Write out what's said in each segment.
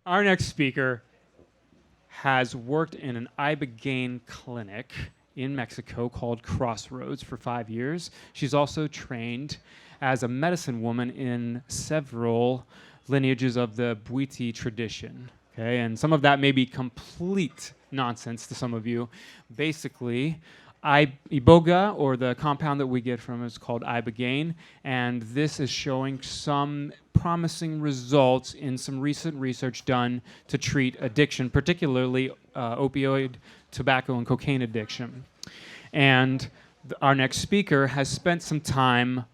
Our next speaker has worked in an Ibogaine clinic in Mexico called Crossroads for 5 years. She's also trained as a medicine woman in several lineages of the Bwiti tradition. Okay, and some of that may be complete nonsense to some of you. Basically, Iboga, or the compound that we get from it, is called Ibogaine, and this is showing some promising results in some recent research done to treat addiction, particularly opioid, tobacco, and cocaine addiction. And our next speaker has spent some time,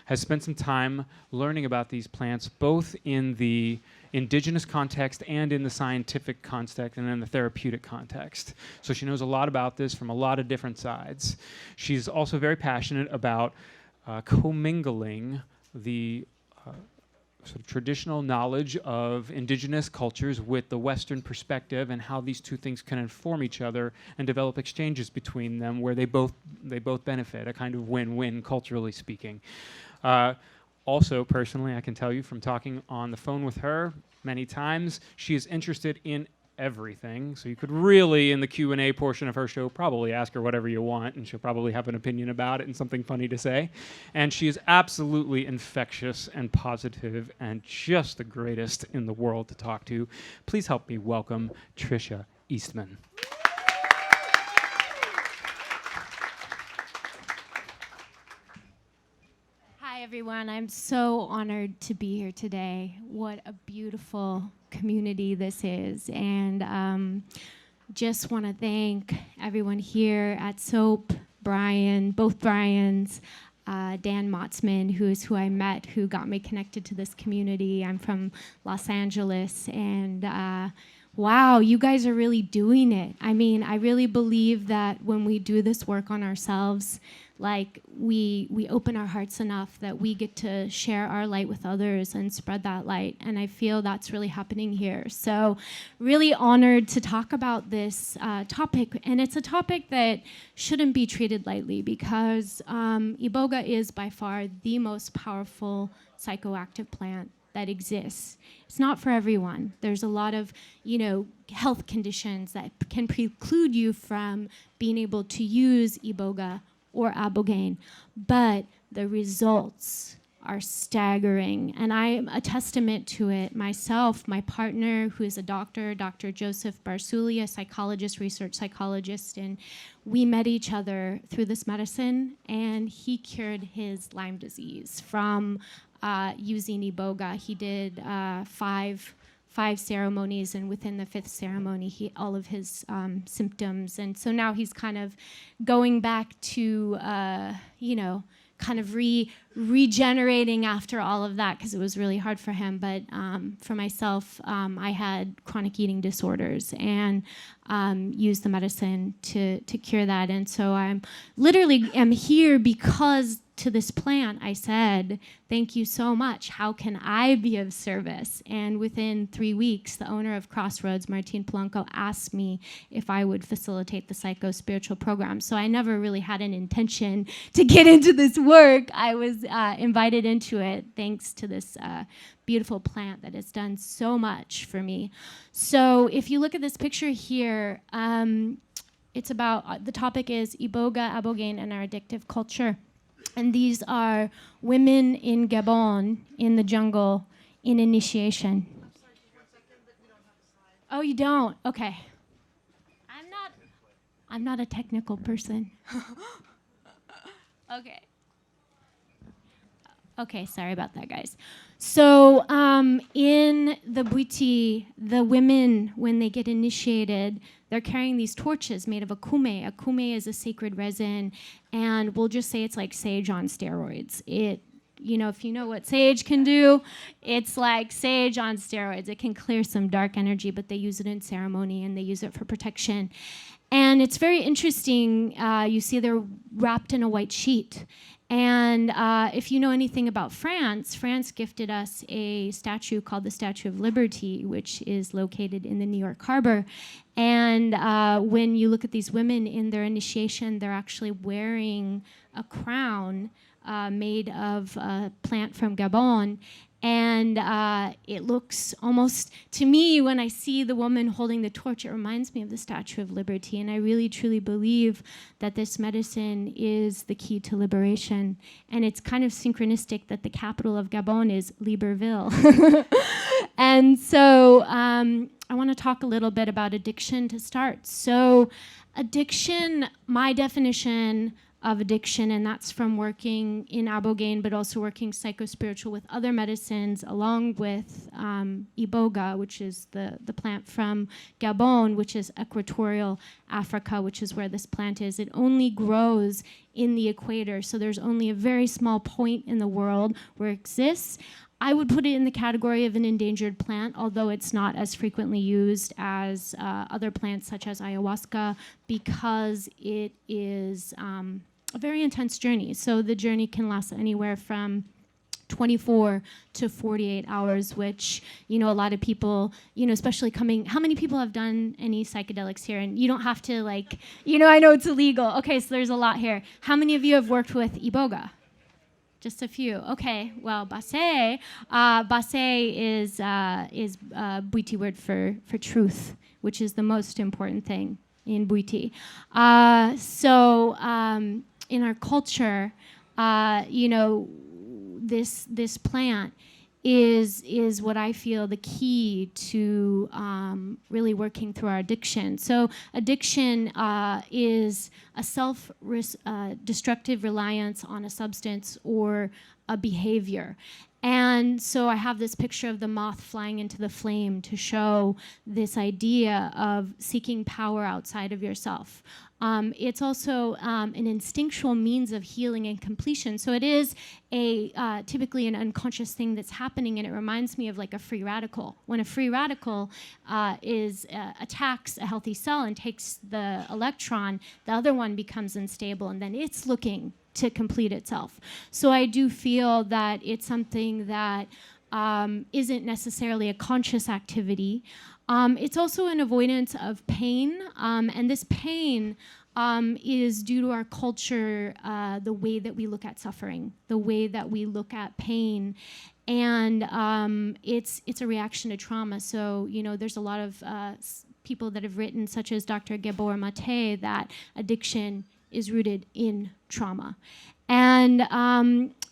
has spent some time learning about these plants, both in the indigenous context and in the scientific context and in the therapeutic context. So she knows a lot about this from a lot of different sides. She's also very passionate about commingling the sort of traditional knowledge of indigenous cultures with the Western perspective, and how these two things can inform each other and develop exchanges between them where they both benefit, a kind of win-win culturally speaking. Also, personally, I can tell you from talking on the phone with her many times, she is interested in everything. So you could really, in the Q&A portion of her show, probably ask her whatever you want, and she'll probably have an opinion about it and something funny to say. And she is absolutely infectious and positive and just the greatest in the world to talk to. Please help me welcome Tricia Eastman. Hi, everyone. I'm so honored to be here today. What a beautiful community this is. And just want to thank everyone here at SOAP, Brian, both Brians, Dan Motzman, who is who I met, who got me connected to this community. I'm from Los Angeles, and wow, you guys are really doing it. I mean, I really believe that when we do this work on ourselves, like we open our hearts enough that we get to share our light with others and spread that light. And I feel that's really happening here. So really honored to talk about this topic. And it's a topic that shouldn't be treated lightly, because Iboga is by far the most powerful psychoactive plant that exists. It's not for everyone. There's a lot of, health conditions that can preclude you from being able to use Iboga or Ibogaine, but the results are staggering, and I'm a testament to it myself. My partner, who is a doctor, Dr. Joseph Barsuli, a psychologist, research psychologist, and we met each other through this medicine, and he cured his Lyme disease from using Iboga. He did five ceremonies, and within the fifth ceremony, all of his symptoms. And so now he's kind of going back to, kind of regenerating after all of that, because it was really hard for him. But for myself, I had chronic eating disorders and used the medicine to cure that. And so I'm literally am here because to this plant, I said, thank you so much. How can I be of service? And within 3 weeks, the owner of Crossroads, Martin Polanco, asked me if I would facilitate the psycho-spiritual program. So I never really had an intention to get into this work. I was invited into it thanks to this beautiful plant that has done so much for me. So if you look at this picture here, it's about, the topic is Iboga, Ibogaine, and our addictive culture. And these are women in Gabon, in the jungle, in initiation. I'm sorry, just 1 second, but we don't have a slide. Oh, you don't? Okay. I'm not a technical person. Okay. Okay, sorry about that, guys. So in the Bwiti, the women, when they get initiated, they're carrying these torches made of akume. Akume is a sacred resin, and we'll just say it's like sage on steroids. If you know what sage can do, it's like sage on steroids. It can clear some dark energy, but they use it in ceremony, and they use it for protection. And it's very interesting. You see they're wrapped in a white sheet. And if you know anything about France, France gifted us a statue called the Statue of Liberty, which is located in the New York Harbor. And when you look at these women in their initiation, they're actually wearing a crown made of a plant from Gabon. And it looks almost, to me, when I see the woman holding the torch, it reminds me of the Statue of Liberty. And I really, truly believe that this medicine is the key to liberation. And it's kind of synchronistic that the capital of Gabon is Libreville. And so I want to talk a little bit about addiction to start. So addiction, my definition of addiction, and that's from working in Ibogaine, but also working psychospiritual with other medicines, along with Iboga, which is the plant from Gabon, which is equatorial Africa, which is where this plant is. It only grows in the equator, so there's only a very small point in the world where it exists. I would put it in the category of an endangered plant, although it's not as frequently used as other plants such as ayahuasca, because it is a very intense journey. So the journey can last anywhere from 24 to 48 hours, which, a lot of people, especially how many people have done any psychedelics here? And you don't have to I know it's illegal. Okay, so there's a lot here. How many of you have worked with Iboga? Just a few. Okay. Well, Basé is Bwiti word for truth, which is the most important thing in Bwiti. So in our culture, this plant is what I feel the key to really working through our addiction. So addiction is a self-destructive reliance on a substance or a behavior. And so I have this picture of the moth flying into the flame to show this idea of seeking power outside of yourself. It's also an instinctual means of healing and completion. So it is typically an unconscious thing that's happening, and it reminds me of like a free radical. When a free radical attacks a healthy cell and takes the electron, the other one becomes unstable, and then it's looking to complete itself. So I do feel that it's something that isn't necessarily a conscious activity. It's also an avoidance of pain, and this pain is due to our culture, the way that we look at suffering, the way that we look at pain, and it's a reaction to trauma. So there's a lot of people that have written, such as Dr. Gabor Mate, that addiction is rooted in trauma. And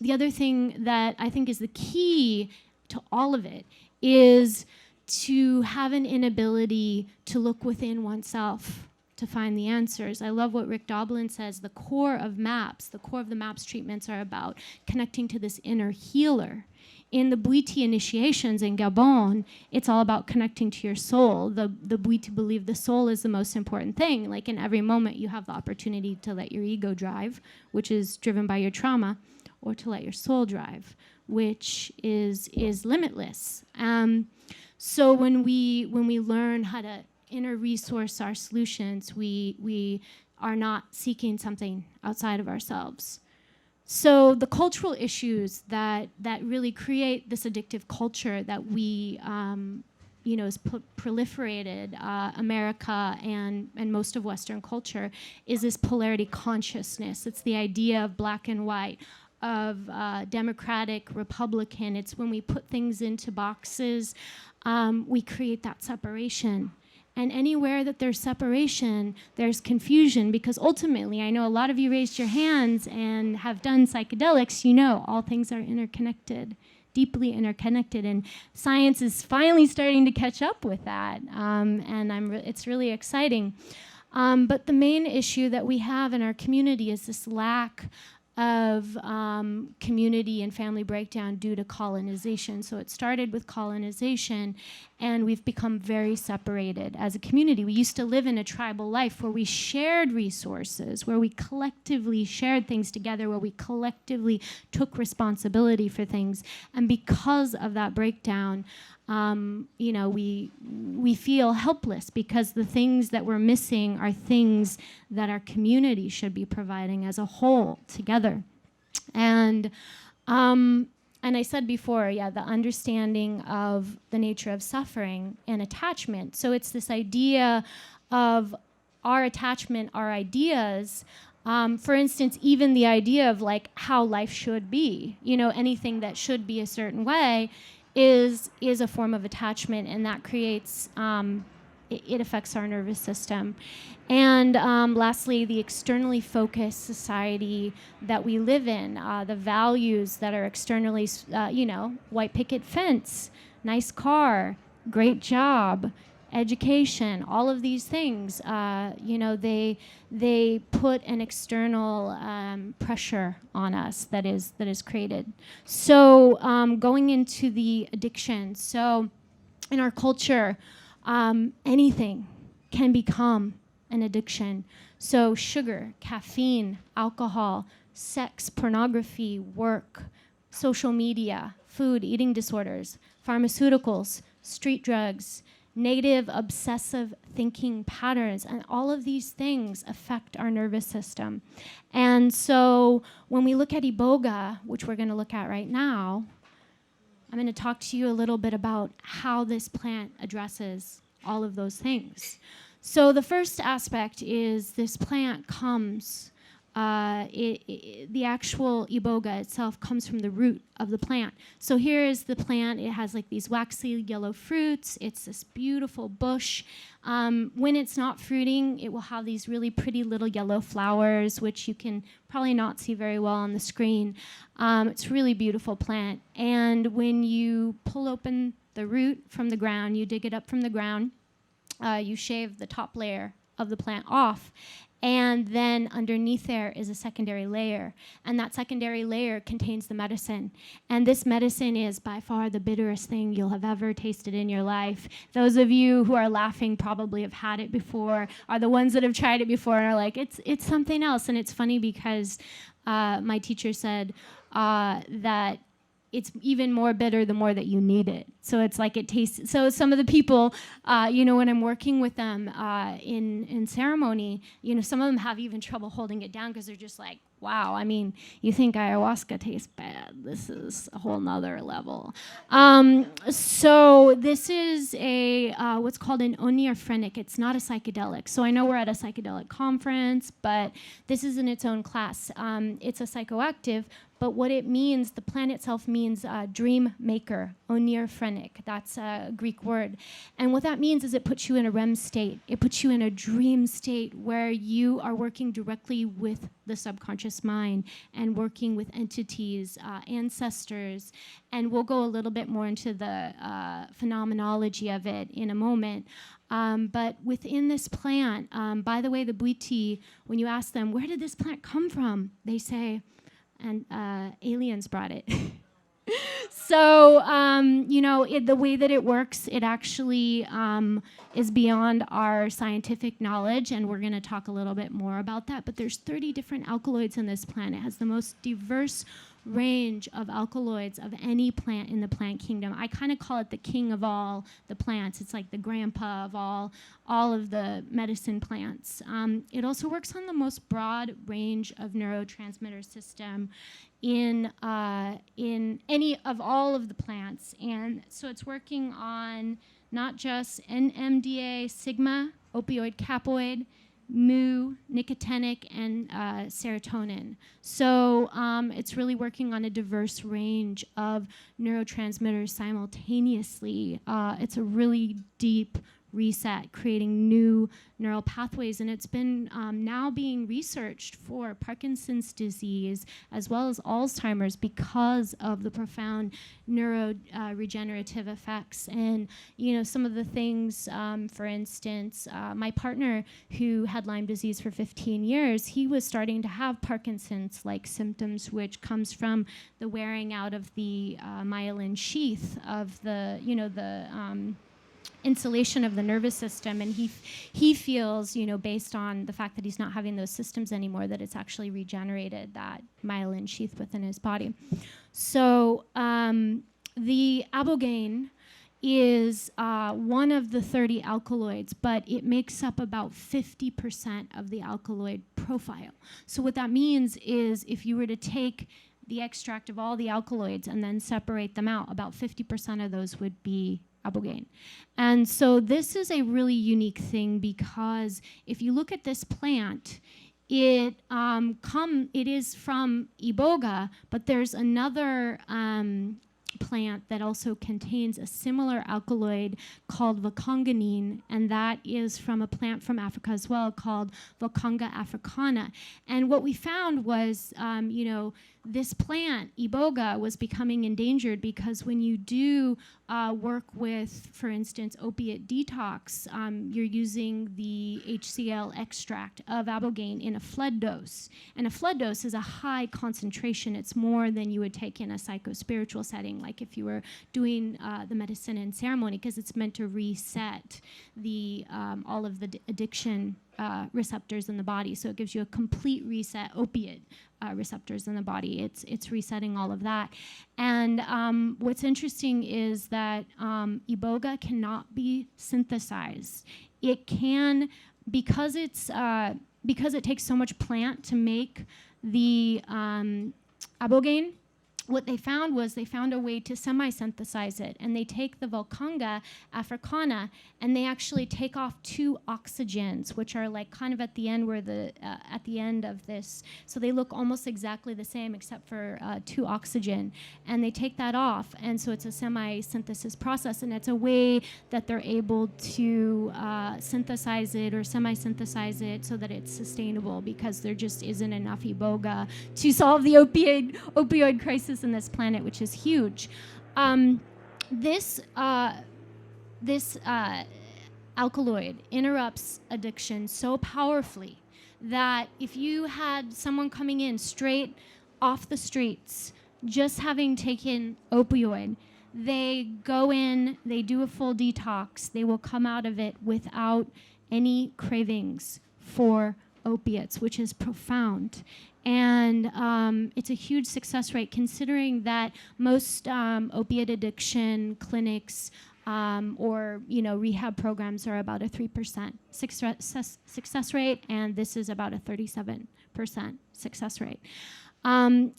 the other thing that I think is the key to all of it is to have an inability to look within oneself to find the answers. I love what Rick Doblin says, the core of the MAPS treatments are about connecting to this inner healer. In the Bwiti initiations in Gabon, it's all about connecting to your soul. The Bwiti believe the soul is the most important thing. Like in every moment, you have the opportunity to let your ego drive, which is driven by your trauma, or to let your soul drive, which is limitless. So when we learn how to inner resource our solutions, we are not seeking something outside of ourselves. So the cultural issues that really create this addictive culture that we, has proliferated America and most of Western culture is this polarity consciousness. It's the idea of black and white, of Democratic, Republican. It's when we put things into boxes, we create that separation. And anywhere that there's separation, there's confusion, because ultimately, I know a lot of you raised your hands and have done psychedelics, all things are interconnected, deeply interconnected, and science is finally starting to catch up with that, and it's really exciting. But the main issue that we have in our community is this lack of community and family breakdown due to colonization. So it started with colonization, and we've become very separated as a community. We used to live in a tribal life where we shared resources, where we collectively shared things together, where we collectively took responsibility for things. And because of that breakdown, we feel helpless, because the things that we're missing are things that our community should be providing as a whole together. And I said before, the understanding of the nature of suffering and attachment. So it's this idea of our attachment, our ideas, For instance, even the idea of like how life should be, anything that should be a certain way is a form of attachment, and that creates, it affects our nervous system. And lastly, the externally focused society that we live in, the values that are externally, white picket fence, nice car, great job, education, all of these things, they put an external pressure on us that is created. So going into the addiction, so in our culture, anything can become an addiction. So sugar, caffeine, alcohol, sex, pornography, work, social media, food, eating disorders, pharmaceuticals, street drugs, negative obsessive thinking patterns, and all of these things affect our nervous system. And so when we look at Iboga, which we're going to look at right now, I'm going to talk to you a little bit about how this plant addresses all of those things. So the first aspect is this plant comes, the actual Iboga itself comes from the root of the plant. So here is the plant. It has like these waxy yellow fruits. It's this beautiful bush. When it's not fruiting, it will have these really pretty little yellow flowers, which you can probably not see very well on the screen. It's a really beautiful plant. And when you pull open the root from the ground, you dig it up from the ground, you shave the top layer of the plant off, and then underneath there is a secondary layer, and that secondary layer contains the medicine. And this medicine is by far the bitterest thing you'll have ever tasted in your life. Those of you who are laughing probably have had it before, are the ones that have tried it before and are like, it's something else. And it's funny because my teacher said that it's even more bitter the more that you need it. So it's like it tastes. So some of the people, when I'm working with them in ceremony, some of them have even trouble holding it down because they're just like, wow, I mean, you think ayahuasca tastes bad. This is a whole nother level. So this is a what's called an oneirophrenic. It's not a psychedelic. So I know we're at a psychedelic conference, but this is in its own class. It's a psychoactive, but what it means, the plant itself means dream maker, oneirophrenic. That's a Greek word. And what that means is it puts you in a REM state. It puts you in a dream state where you are working directly with the subconscious mind and working with entities, ancestors. And we'll go a little bit more into the phenomenology of it in a moment. But within this plant, by the way, the Bwiti, when you ask them, where did this plant come from? They say, and aliens brought it. So, the way that it works, it actually is beyond our scientific knowledge, and we're going to talk a little bit more about that. But there's 30 different alkaloids in this plant. It has the most diverse range of alkaloids of any plant in the plant kingdom. I kind of call it the king of all the plants. It's like the grandpa of all of the medicine plants. It also works on the most broad range of neurotransmitter system in any of all of the plants. And so it's working on not just NMDA, sigma, opioid capoid, mu, nicotinic, and serotonin. So it's really working on a diverse range of neurotransmitters simultaneously. It's a really deep reset, creating new neural pathways, and it's been now being researched for Parkinson's disease as well as Alzheimer's because of the profound neuroregenerative effects. And some of the things, for instance, my partner who had Lyme disease for 15 years, he was starting to have Parkinson's-like symptoms, which comes from the wearing out of the myelin sheath of the insulation of the nervous system, and he feels, based on the fact that he's not having those systems anymore, that it's actually regenerated that myelin sheath within his body. So the Ibogaine is one of the 30 alkaloids, but it makes up about 50% of the alkaloid profile. So what that means is if you were to take the extract of all the alkaloids and then separate them out, about 50% of those would be Ibogaine. And so this is a really unique thing because if you look at this plant, it is from Iboga, but there's another plant that also contains a similar alkaloid called Voconganine, and that is from a plant from Africa as well called Vocanga africana. And what we found was, this plant, Iboga, was becoming endangered because when you do work with, for instance, opiate detox, you're using the HCl extract of Ibogaine in a flood dose. And a flood dose is a high concentration. It's more than you would take in a psycho-spiritual setting, like if you were doing the medicine and ceremony, because it's meant to reset the all of the addiction receptors in the body. So it gives you a complete reset, opiate receptors in the body. It's resetting all of that. And what's interesting is that Iboga cannot be synthesized. It can, because it takes so much plant to make the Ibogaine. What they found was they found a way to semi-synthesize it, and they take the Vocanga africana and they actually take off 2 oxygens, which are like kind of at the end where at the end of this. So they look almost exactly the same except for 2 oxygen, and they take that off, and so it's a semi-synthesis process, and it's a way that they're able to synthesize it or semi-synthesize it so that it's sustainable, because there just isn't enough Iboga to solve the opioid crisis in this planet, which is huge. This alkaloid interrupts addiction so powerfully that if you had someone coming in straight off the streets, just having taken opioid, they go in, they do a full detox, they will come out of it without any cravings for opiates, which is profound. And it's a huge success rate, considering that most opiate addiction clinics or rehab programs are about a 3% success rate, and this is about a 37% success rate.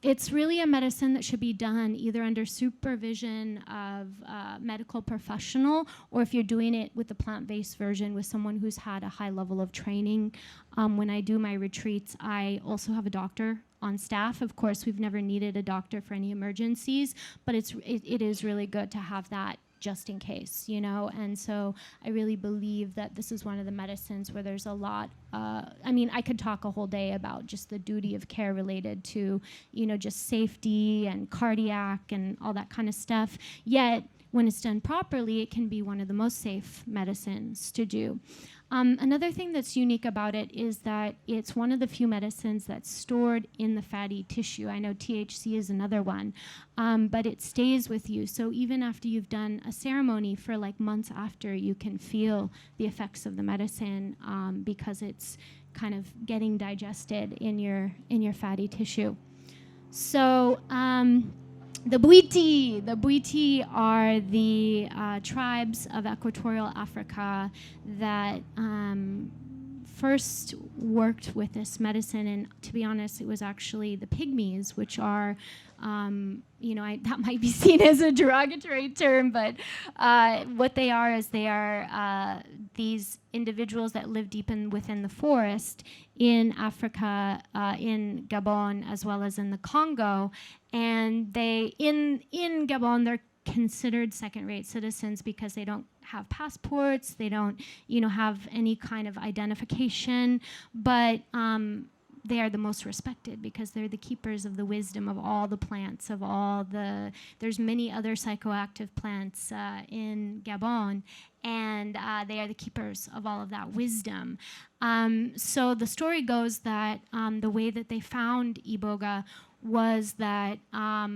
It's really a medicine that should be done either under supervision of a medical professional, or if you're doing it with the plant-based version with someone who's had a high level of training. When I do my retreats, I also have a doctor on staff. Of course, we've never needed a doctor for any emergencies, but it is really good to have that just in case, and so I really believe that this is one of the medicines where there's a lot, I could talk a whole day about just the duty of care related to, just safety and cardiac and all that kind of stuff, yet when it's done properly, it can be one of the most safe medicines to do. Another thing that's unique about it is that it's one of the few medicines that's stored in the fatty tissue. I know THC is another one, but it stays with you. So even after you've done a ceremony for like months after, you can feel the effects of the medicine because it's kind of getting digested in your fatty tissue. So the Bwiti are the tribes of equatorial Africa that first worked with this medicine, and to be honest, it was actually the pygmies, which are, that might be seen as a derogatory term, but what they are is they are these individuals that live deep within the forest in Africa, in Gabon, as well as in the Congo, and in Gabon, they're considered second-rate citizens because they don't have passports, they don't, have any kind of identification, but they are the most respected because they're the keepers of the wisdom of all the plants, there's many other psychoactive plants in Gabon, and they are the keepers of all of that wisdom. So the story goes that the way that they found Iboga was that a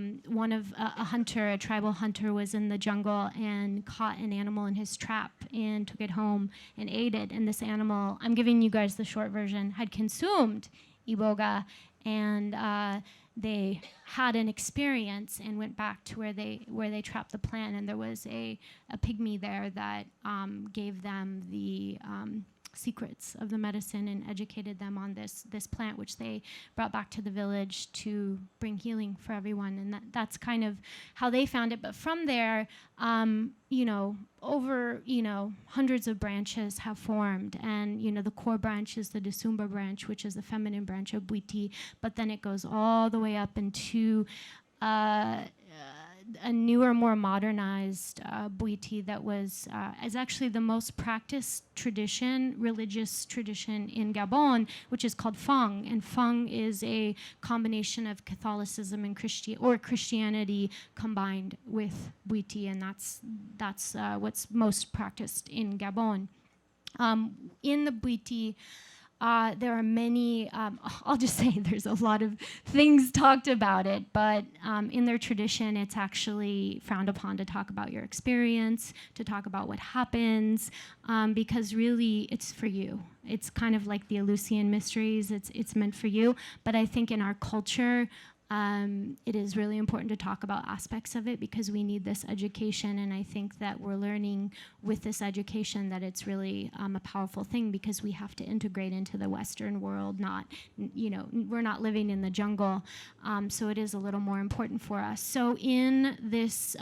tribal hunter was in the jungle and caught an animal in his trap and took it home and ate it. And this animal, I'm giving you guys the short version, had consumed Iboga, and they had an experience and went back to where they trapped the plant, and there was a pygmy there that gave them the secrets of the medicine and educated them on this plant, which they brought back to the village to bring healing for everyone. And that's kind of how they found it. But from there, over hundreds of branches have formed, and the core branch is the Desumba branch, which is the feminine branch of Bwiti. But then it goes all the way up into a newer, more modernized Bwiti that is actually the most practiced religious tradition in Gabon, which is called Fang. And Fang is a combination of Catholicism and Christianity combined with Bwiti, and that's what's most practiced in Gabon. In the Bwiti, there are many, I'll just say there's a lot of things talked about it, but in their tradition, it's actually frowned upon to talk about your experience, to talk about what happens, because really it's for you. It's kind of like the Eleusinian mysteries, it's meant for you. But I think in our culture, it is really important to talk about aspects of it because we need this education, and I think that we're learning with this education that it's really a powerful thing because we have to integrate into the Western world. We're not living in the jungle, so it is a little more important for us. So in this.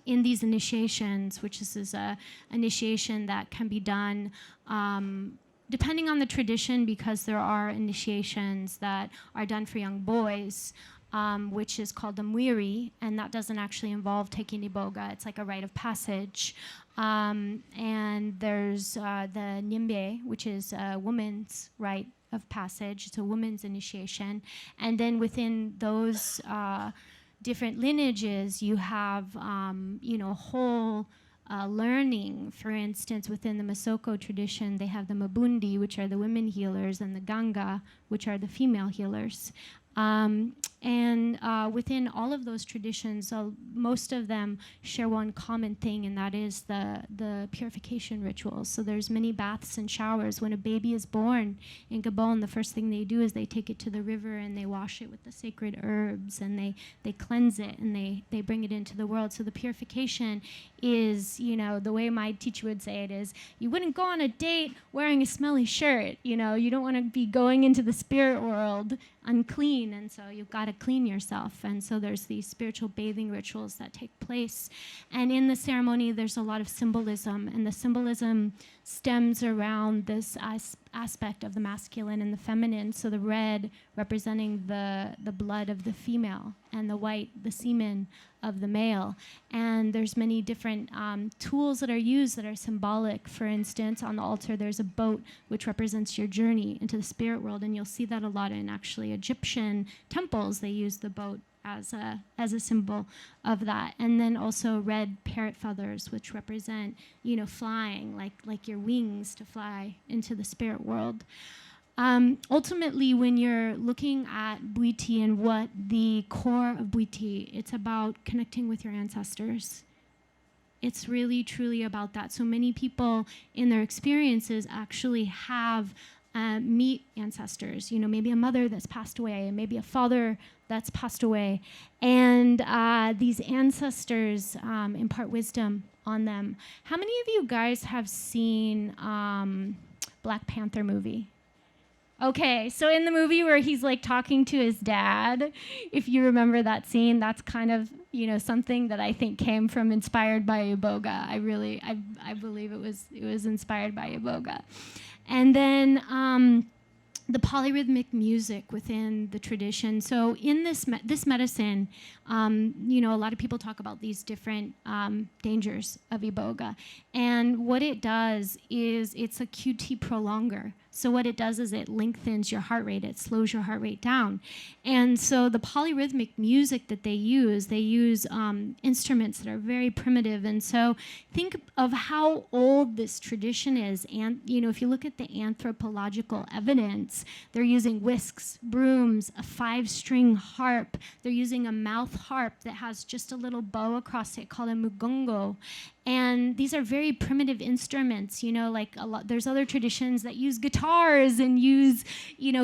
In these initiations, which is a initiation that can be done depending on the tradition, because there are initiations that are done for young boys, which is called the Mwiri, and that doesn't actually involve taking Iboga. It's like a rite of passage. And there's the Nyimbe, which is a woman's rite of passage. It's a woman's initiation. And then within those different lineages, you have, whole learning. For instance, within the Masoko tradition, they have the Mabundi, which are the women healers, and the Ganga, which are the female healers. And within all of those traditions, most of them share one common thing, and that is the purification rituals. So there's many baths and showers. When a baby is born in Gabon, the first thing they do is they take it to the river and they wash it with the sacred herbs, and they cleanse it, and they bring it into the world. So the purification is, the way my teacher would say it is, you wouldn't go on a date wearing a smelly shirt. You don't want to be going into the spirit world unclean, and so you've got to clean yourself. And so there's these spiritual bathing rituals that take place, and in the ceremony there's a lot of symbolism, and the symbolism stems around this aspect of the masculine and the feminine. So the red representing the blood of the female, and the white the semen of the male. And there's many different tools that are used that are symbolic. For instance, on the altar there's a boat which represents your journey into the spirit world, and you'll see that a lot in actually Egyptian temples. They use the boat as a symbol of that. And then also red parrot feathers, which represent, flying, like your wings to fly into the spirit world. Ultimately, when you're looking at Bwiti and what the core of Bwiti, it's about connecting with your ancestors. It's really, truly about that. So many people in their experiences actually have meet ancestors, maybe a mother that's passed away, maybe a father that's passed away. And these ancestors impart wisdom on them. How many of you guys have seen Black Panther movie? Okay, so in the movie where he's like talking to his dad, if you remember that scene, that's kind of, something that I think came from inspired by Iboga. I believe it was inspired by Iboga. And then the polyrhythmic music within the tradition. So in this medicine, a lot of people talk about these different dangers of Iboga. And what it does is it's a QT prolonger. So what it does is it lengthens your heart rate. It slows your heart rate down. And so the polyrhythmic music that they use instruments that are very primitive. And so think of how old this tradition is. And, if you look at the anthropological evidence, they're using whisks, brooms, a 5-string harp. They're using a mouth harp that has just a little bow across it called a mugongo. And these are very primitive instruments, there's other traditions that use guitars and use,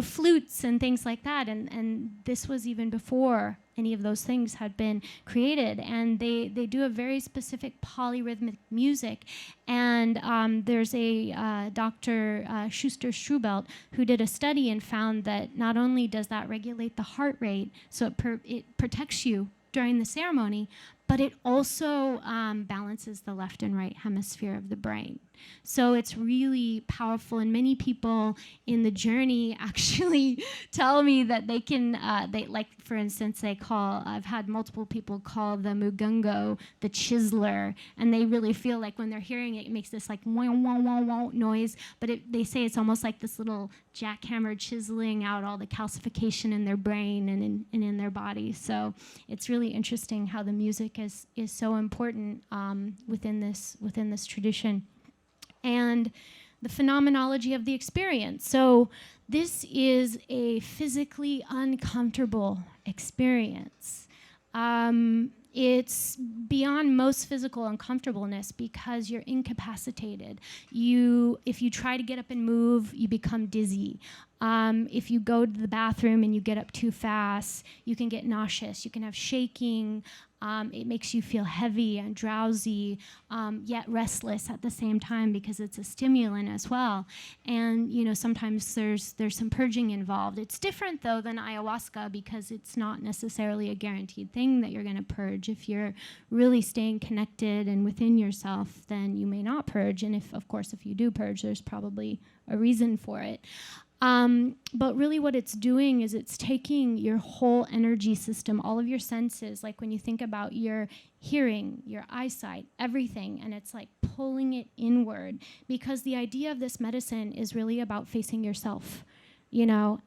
flutes and things like that. And this was even before any of those things had been created. And they do a very specific polyrhythmic music. And there's a Dr. Schuster-Strubelt who did a study and found that not only does that regulate the heart rate, so it protects you during the ceremony, but it also balances the left and right hemisphere of the brain. So it's really powerful, and many people in the journey actually tell me that they can, like, for instance, I've had multiple people call the mugungo the chiseler, and they really feel like when they're hearing it, it makes this like wah, wah, wah, wah noise, but they say it's almost like this little jackhammer chiseling out all the calcification in their brain and in their body. So it's really interesting how the music is so important within this tradition. And the phenomenology of the experience. So this is a physically uncomfortable experience. It's beyond most physical uncomfortableness because you're incapacitated. If you try to get up and move, you become dizzy. If you go to the bathroom and you get up too fast, you can get nauseous. You can have shaking. It makes you feel heavy and drowsy, yet restless at the same time because it's a stimulant as well. And sometimes there's some purging involved. It's different though than ayahuasca because it's not necessarily a guaranteed thing that you're going to purge. If you're really staying connected and within yourself, then you may not purge. And if you do purge, there's probably a reason for it. But really what it's doing is it's taking your whole energy system, all of your senses, like when you think about your hearing, your eyesight, everything, and it's like pulling it inward, because the idea of this medicine is really about facing yourself.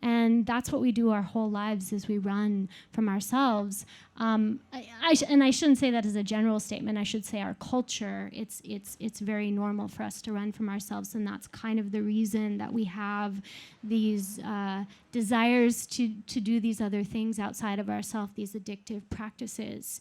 And that's what we do our whole lives, is we run from ourselves. And I shouldn't say that as a general statement. I should say our culture, it's very normal for us to run from ourselves, and that's kind of the reason that we have these desires to do these other things outside of ourselves, these addictive practices.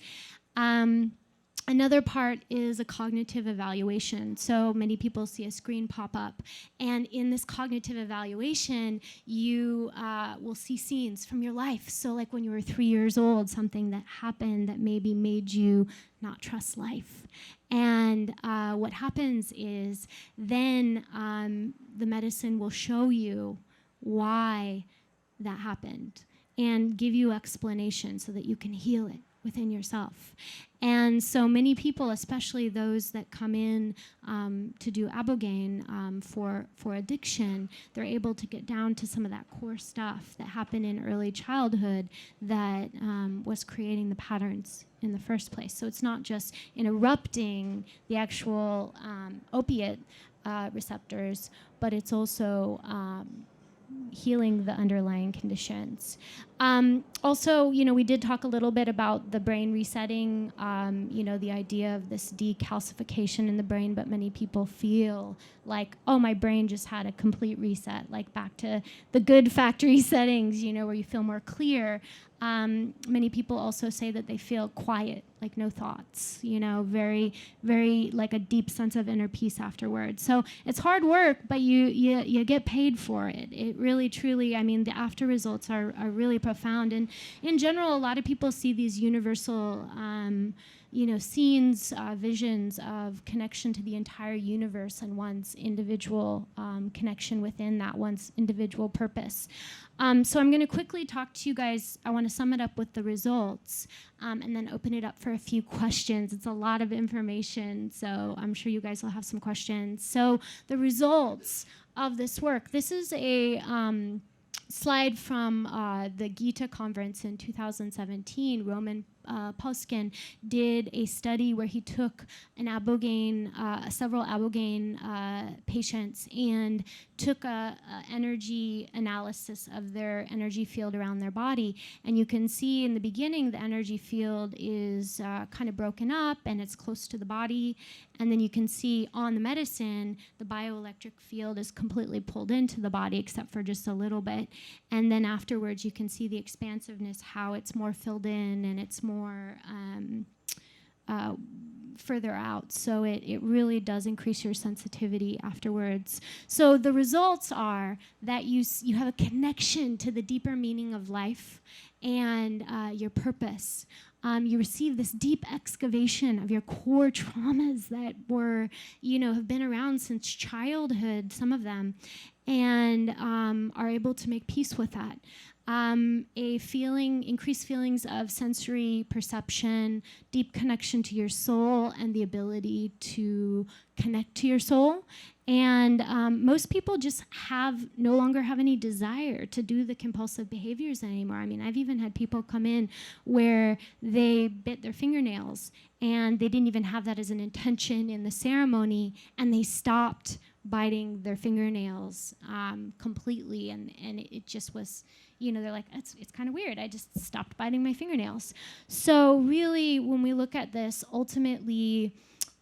Another part is a cognitive evaluation. So many people see a screen pop up, and in this cognitive evaluation, you will see scenes from your life. So like when you were 3 years old, something that happened that maybe made you not trust life. And what happens is then the medicine will show you why that happened and give you explanation so that you can heal it within yourself. And so many people, especially those that come in to do Ibogaine for addiction, they're able to get down to some of that core stuff that happened in early childhood that was creating the patterns in the first place. So it's not just interrupting the actual opiate receptors, but it's also healing the underlying conditions. Also, we did talk a little bit about the brain resetting, the idea of this decalcification in the brain, but many people feel like, oh, my brain just had a complete reset, like back to the good factory settings, where you feel more clear. Many people also say that they feel quiet, like no thoughts, very, very like a deep sense of inner peace afterwards. So it's hard work, but you get paid for it. It really, truly, the after results are really profound. And in general, a lot of people see these universal scenes, visions of connection to the entire universe and one's individual connection within that one's individual purpose. So I'm going to quickly talk to you guys. I want to sum it up with the results and then open it up for a few questions. It's a lot of information, so I'm sure you guys will have some questions. So the results of this work. This is a slide from the Gita conference in 2017. Roman Poskin did a study where he took several Ibogaine patients and took a energy analysis of their energy field around their body. And you can see in the beginning the energy field is kind of broken up and it's close to the body. And then you can see on the medicine, the bioelectric field is completely pulled into the body except for just a little bit. And then afterwards you can see the expansiveness, how it's more filled in and it's more further out. So it really does increase your sensitivity afterwards. So the results are that you have a connection to the deeper meaning of life and your purpose. You receive this deep excavation of your core traumas that were, have been around since childhood, some of them, and are able to make peace with that. Increased feelings of sensory perception, deep connection to your soul, and the ability to connect to your soul. And most people just no longer have any desire to do the compulsive behaviors anymore. I mean, I've even had people come in where they bit their fingernails and they didn't even have that as an intention in the ceremony, and they stopped biting their fingernails completely, and it just was, they're like, it's kind of weird. I just stopped biting my fingernails. So really, when we look at this, ultimately,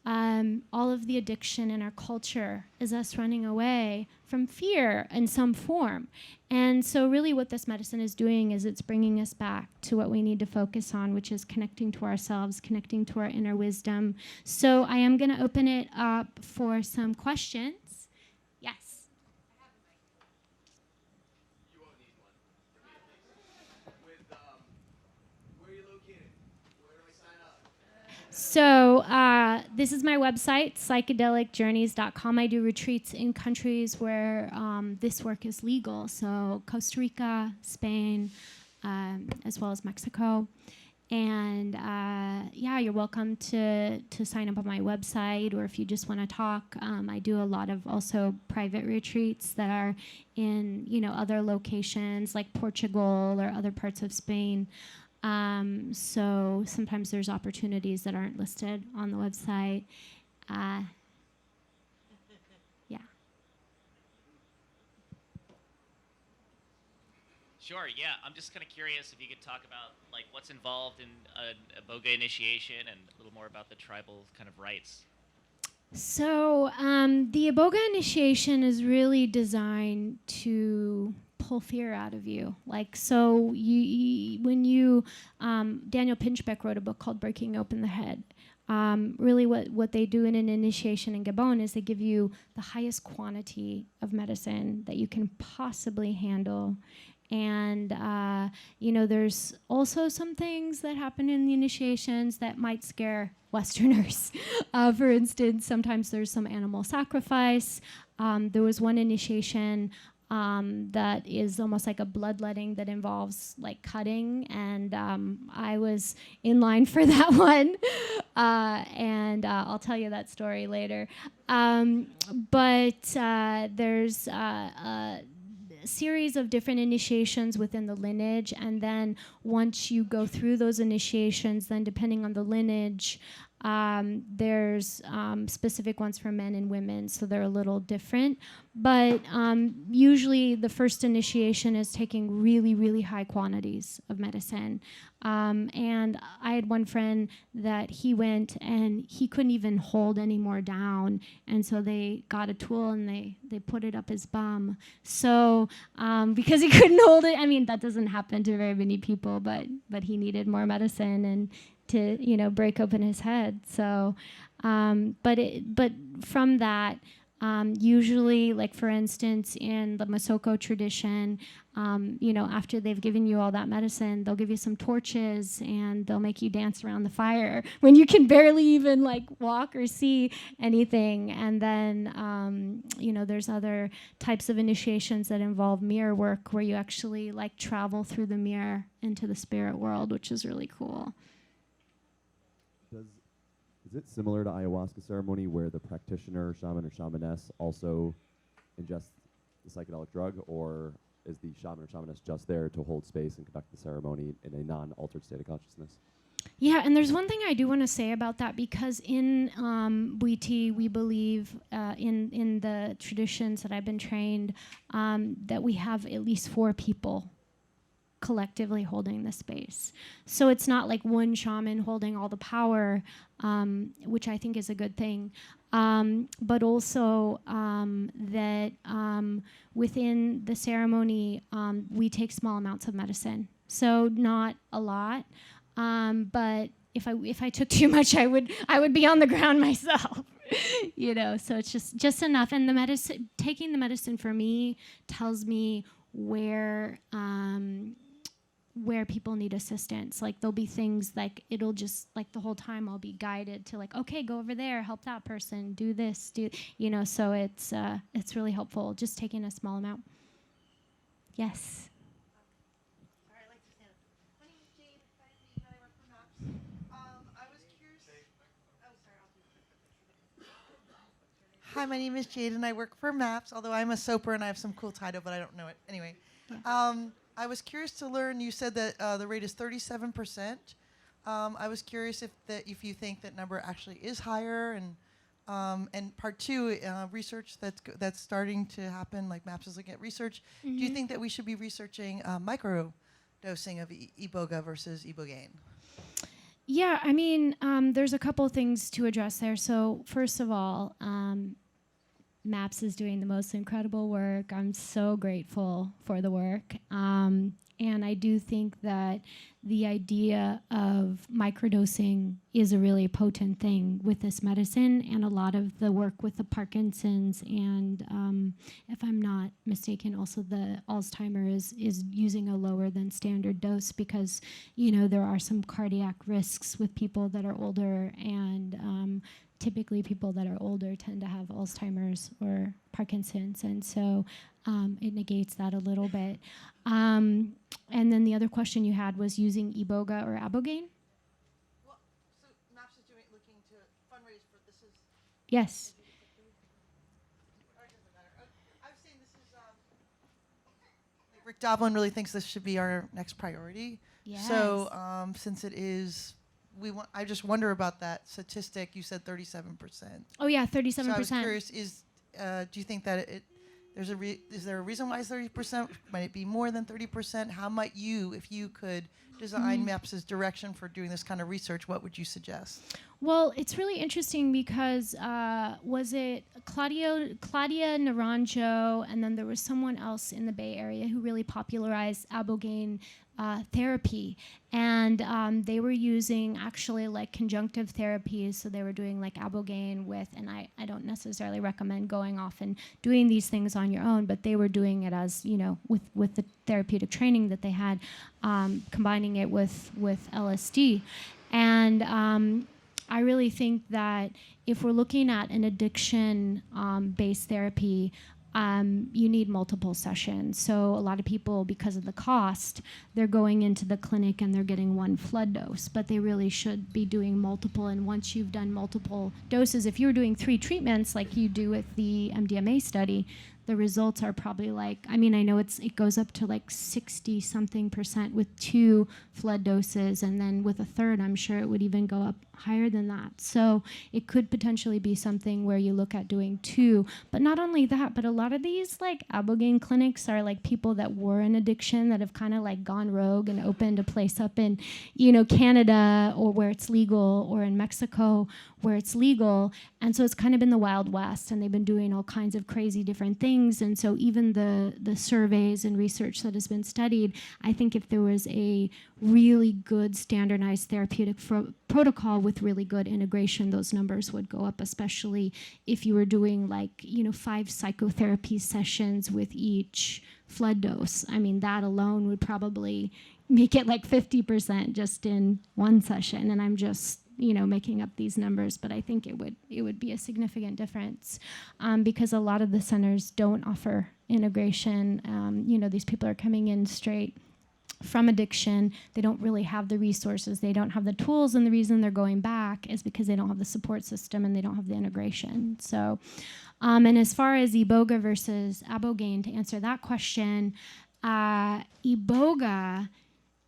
all of the addiction in our culture is us running away from fear in some form. And so really what this medicine is doing is it's bringing us back to what we need to focus on, which is connecting to ourselves, connecting to our inner wisdom. So I am going to open it up for some questions. Yes. You won't need one. For me, at least. Where are you located? Where do I sign up? So this is my website, psychedelicjourneys.com. I do retreats in countries where this work is legal, so Costa Rica, Spain, as well as Mexico. And you're welcome to sign up on my website, or if you just want to talk, I do a lot of also private retreats that are in other locations like Portugal or other parts of Spain. So sometimes there's opportunities that aren't listed on the website. Sure, yeah. I'm just kind of curious if you could talk about what's involved in Iboga initiation and a little more about the tribal kind of rites. So the Iboga initiation is really designed to pull fear out of you. Daniel Pinchbeck wrote a book called Breaking Open the Head. Really what they do in an initiation in Gabon is they give you the highest quantity of medicine that you can possibly handle. And, there's also some things that happen in the initiations that might scare Westerners. For instance, sometimes there's some animal sacrifice. There was one initiation that is almost like a bloodletting that involves cutting, and I was in line for that one, and I'll tell you that story later. But there's a series of different initiations within the lineage, and then once you go through those initiations, then depending on the lineage, there's specific ones for men and women, so they're a little different. But usually the first initiation is taking really, really high quantities of medicine. And I had one friend that he went and he couldn't even hold any more down. And so they got a tool and they put it up his bum. So because he couldn't hold it, I mean, that doesn't happen to very many people, but he needed more medicine and to break open his head. So but from that, usually, for instance, in the Masoko tradition, after they've given you all that medicine, they'll give you some torches and they'll make you dance around the fire when you can barely even walk or see anything. And then, there's other types of initiations that involve mirror work where you actually travel through the mirror into the spirit world, which is really cool. Is it similar to ayahuasca ceremony where the practitioner, shaman or shamaness also ingests the psychedelic drug, or is the shaman or shamaness just there to hold space and conduct the ceremony in a non-altered state of consciousness? Yeah, and there's one thing I do want to say about that, because in Bwiti, we believe in the traditions that I've been trained that we have at least 4 people collectively holding the space. So it's not like one shaman holding all the power, which I think is a good thing, but also that within the ceremony, we take small amounts of medicine. So not a lot, but if I took too much, I would be on the ground myself. So it's just enough. And the medicine, taking the medicine for me tells me where people need assistance. Like there'll be things like it'll just like the whole time I'll be guided to like, okay, go over there, help that person, do this, so it's really helpful just taking a small amount. Yes. Sorry, I'd like to stand up. My name is Jade. I work for MAPS. I was curious. Oh, sorry, I'll do it. Hi, my name is Jade, and I work for MAPS. Although I'm a soaper and I have some cool title, but I don't know it anyway. Yeah. I was curious to learn. You said that the rate is 37%. I was curious if you think that number actually is higher, and part two, research that's starting to happen, like MAPS is looking at research. Mm-hmm. Do you think that we should be researching micro dosing of Iboga versus Ibogaine? Yeah, I mean, there's a couple things to address there. So first of all, MAPS is doing the most incredible work. I'm so grateful for the work. And I do think that the idea of microdosing is a really potent thing with this medicine, and a lot of the work with the Parkinson's and, if I'm not mistaken, also the Alzheimer's is using a lower than standard dose because, there are some cardiac risks with people that are older, and typically people that are older tend to have Alzheimer's or Parkinson's, and so it negates that a little bit. And then the other question you had was using Iboga or Ibogaine? Well, so MAPS is looking to fundraise for this is. Yes. Or it doesn't matter. I was saying this is. Rick Doblin really thinks this should be our next priority. Yes. So since it is, I just wonder about that statistic. You said 37%. Oh yeah, 37%. So I was curious: do you think that is there a reason why it's 30%? Might it be more than 30%? How might you, if you could design MAPS's direction for doing this kind of research, what would you suggest? Well, it's really interesting because was it Claudia Naranjo, and then there was someone else in the Bay Area who really popularized Ibogaine therapy, and they were using actually like conjunctive therapies. So they were doing like Ibogaine with, and I don't necessarily recommend going off and doing these things on your own, but they were doing it as with the therapeutic training that they had, combining it with LSD, and I really think that if we're looking at an addiction-based therapy, you need multiple sessions. So a lot of people, because of the cost, they're going into the clinic and they're getting one flood dose, but they really should be doing multiple. And once you've done multiple doses, if you're doing 3 treatments like you do with the MDMA study, the results are probably like, I mean, I know it goes up to like 60-something% with 2 flood doses, and then with a third, I'm sure it would even go up higher than that. So it could potentially be something where you look at doing 2. But not only that, but a lot of these like Ibogaine clinics are like people that were in addiction that have kind of like gone rogue and opened a place up in, Canada, or where it's legal, or in Mexico where it's legal. And so it's kind of been the Wild West, and they've been doing all kinds of crazy different things. And so even the surveys and research that has been studied, I think if there was a really good standardized therapeutic protocol with really good integration, those numbers would go up, especially if you were doing 5 psychotherapy sessions with each flood dose. I mean, that alone would probably make it like 50% just in one session. And I'm just making up these numbers, but I think it would be a significant difference, because a lot of the centers don't offer integration. These people are coming in straight from addiction. They don't really have the resources. They don't have the tools, and the reason they're going back is because they don't have the support system and they don't have the integration. So, and as far as Iboga versus Ibogaine, to answer that question, Iboga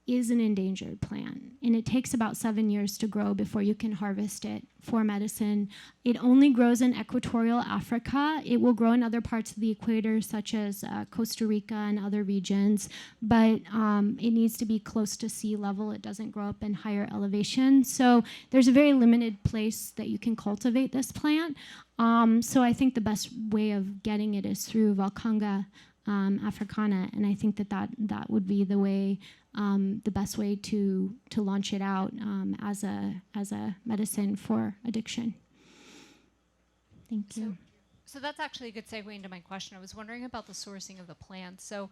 is an endangered plant, and it takes about 7 years to grow before you can harvest it for medicine. It only grows in equatorial Africa. It will grow in other parts of the equator, such as Costa Rica and other regions, but it needs to be close to sea level. It doesn't grow up in higher elevation. So there's a very limited place that you can cultivate this plant. So I think the best way of getting it is through Valkanga africana, and I think that would be the way, the best way to launch it out as a medicine for addiction. Thank you. So that's actually a good segue into my question. I was wondering about the sourcing of the plants. So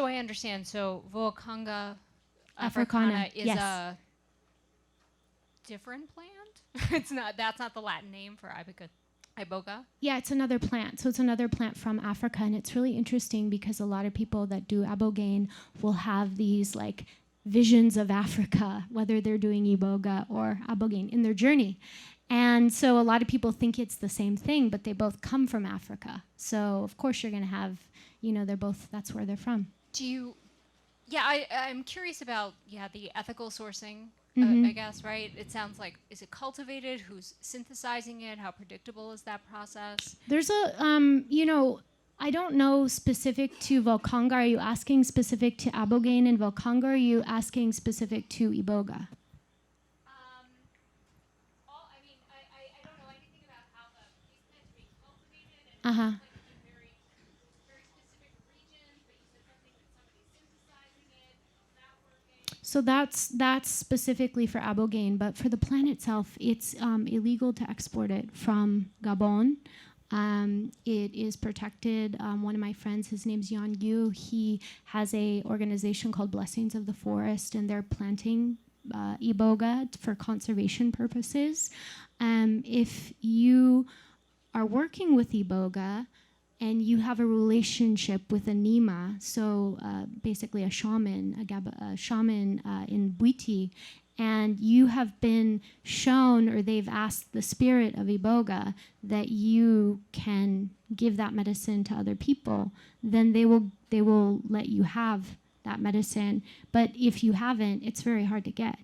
I understand. So Voacanga africana is yes. a different plant. It's not. That's not the Latin name for Iboga. Yeah, it's another plant. So it's another plant from Africa, and it's really interesting because a lot of people that do Ibogaine will have these like visions of Africa, whether they're doing Iboga or Ibogaine in their journey. And so a lot of people think it's the same thing, but they both come from Africa. So of course you're going to have, they're both, that's where they're from. I'm curious about, the ethical sourcing, I guess, right? It sounds like, is it cultivated? Who's synthesizing it? How predictable is that process? There's I don't know specific to Voacanga. Are you asking specific to Ibogaine and Voacanga, or are you asking specific to Iboga? I don't know anything about how these plants are being cultivated, and Uh-huh. like in very specific regions, but you said something that somebody's synthesizing it. How's that working? So that's specifically for Ibogaine, but for the plant itself, it's illegal to export it from Gabon. It is protected. One of my friends, his name's Yan Yu, he has a organization called Blessings of the Forest, and they're planting Iboga for conservation purposes. If you are working with Iboga and you have a relationship with a Nima, so basically a shaman, a shaman in Bwiti, and you have been shown, or they've asked the spirit of Iboga that you can give that medicine to other people, then they will let you have that medicine. But if you haven't, it's very hard to get.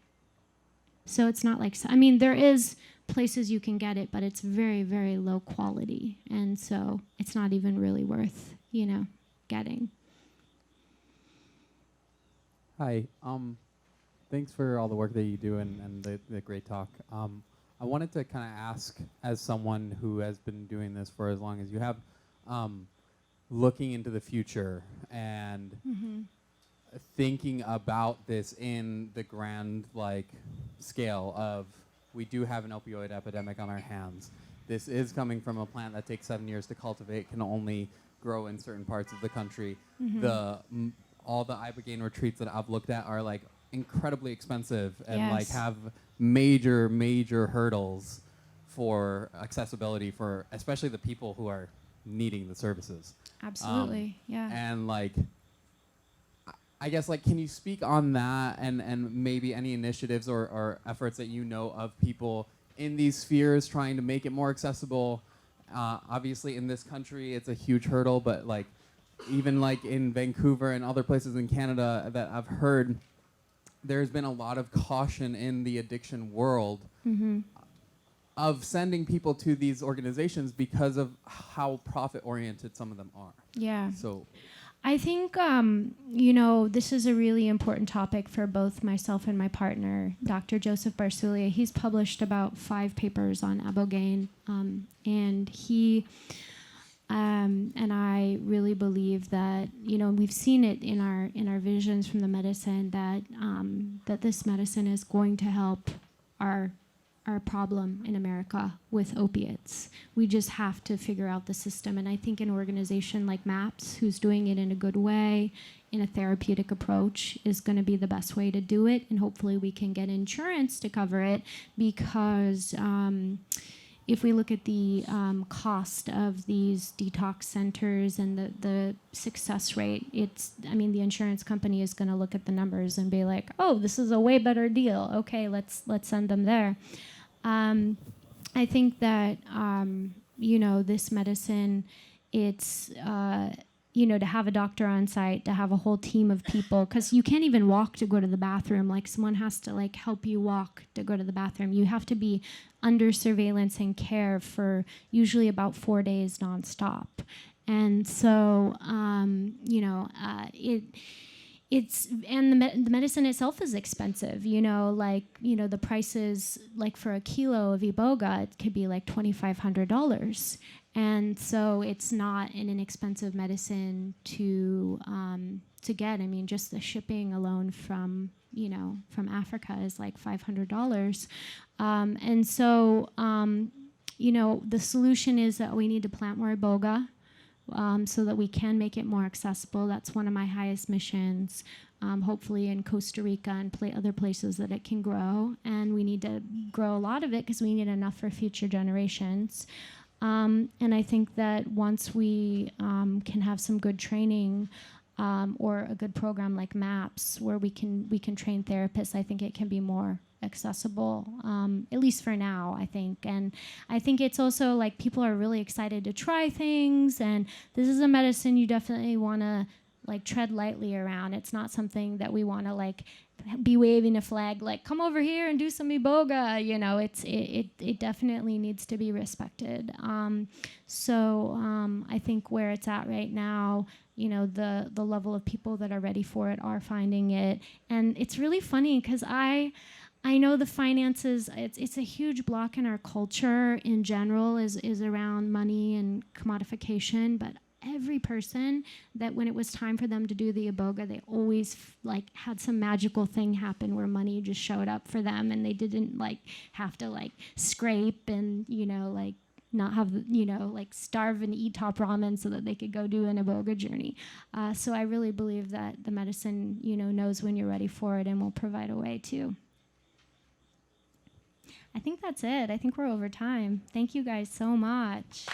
So it's not like, there is places you can get it, but it's very, very low quality. And so it's not even really worth, getting. Hi. Thanks for all the work that you do and the great talk. I wanted to kind of ask, as someone who has been doing this for as long as you have, looking into the future and thinking about this in the grand scale of, we do have an opioid epidemic on our hands. This is coming from a plant that takes 7 years to cultivate, can only grow in certain parts of the country. All the Ibogaine retreats that I've looked at are incredibly expensive and Yes. have major hurdles for accessibility for especially the people who are needing the services. Absolutely, yeah. And I guess can you speak on that and maybe any initiatives or efforts that you know of people in these spheres trying to make it more accessible? Obviously in this country it's a huge hurdle, but even in Vancouver and other places in Canada that I've heard, there's been a lot of caution in the addiction world of sending people to these organizations because of how profit-oriented some of them are. Yeah. So I think, this is a really important topic for both myself and my partner, Dr. Joseph Barsulia. He's published about 5 papers on Ibogaine, and he and I really believe that, we've seen it in our visions from the medicine that this medicine is going to help our problem in America with opiates. We just have to figure out the system. And I think an organization like MAPS, who's doing it in a good way, in a therapeutic approach, is going to be the best way to do it. And hopefully we can get insurance to cover it, because if we look at the cost of these detox centers and the success rate, the insurance company is going to look at the numbers and be like, oh, this is a way better deal. Okay, let's send them there. I think that, this medicine, it's, to have a doctor on site, to have a whole team of people, because you can't even walk to go to the bathroom. Someone has to help you walk to go to the bathroom. You have to be under surveillance and care for usually about 4 days nonstop. And so, the medicine itself is expensive. The prices, for a kilo of Iboga, it could be $2,500. And so it's not an inexpensive medicine to get. I mean, just the shipping alone from Africa is like $500. And so, the solution is that we need to plant more Iboga so that we can make it more accessible. That's one of my highest missions, hopefully in Costa Rica and other places that it can grow. And we need to grow a lot of it because we need enough for future generations. And I think that once we can have some good training or a good program like MAPS where we can train therapists, I think it can be more accessible, at least for now, I think. And I think it's also like people are really excited to try things, and this is a medicine you definitely want to like tread lightly around. It's not something that we want to like be waving a flag like, come over here and do some Iboga. It definitely needs to be respected. I think where it's at right now, the level of people that are ready for it are finding it. And it's really funny because I know the finances, it's a huge block in our culture in general is around money and commodification, but every person that when it was time for them to do the Iboga, they always had some magical thing happen where money just showed up for them, and they didn't have to scrape and not have starve and eat top ramen so that they could go do an Iboga journey. So I really believe that the medicine knows when you're ready for it and will provide a way too. I think that's it. I think we're over time. Thank you guys so much.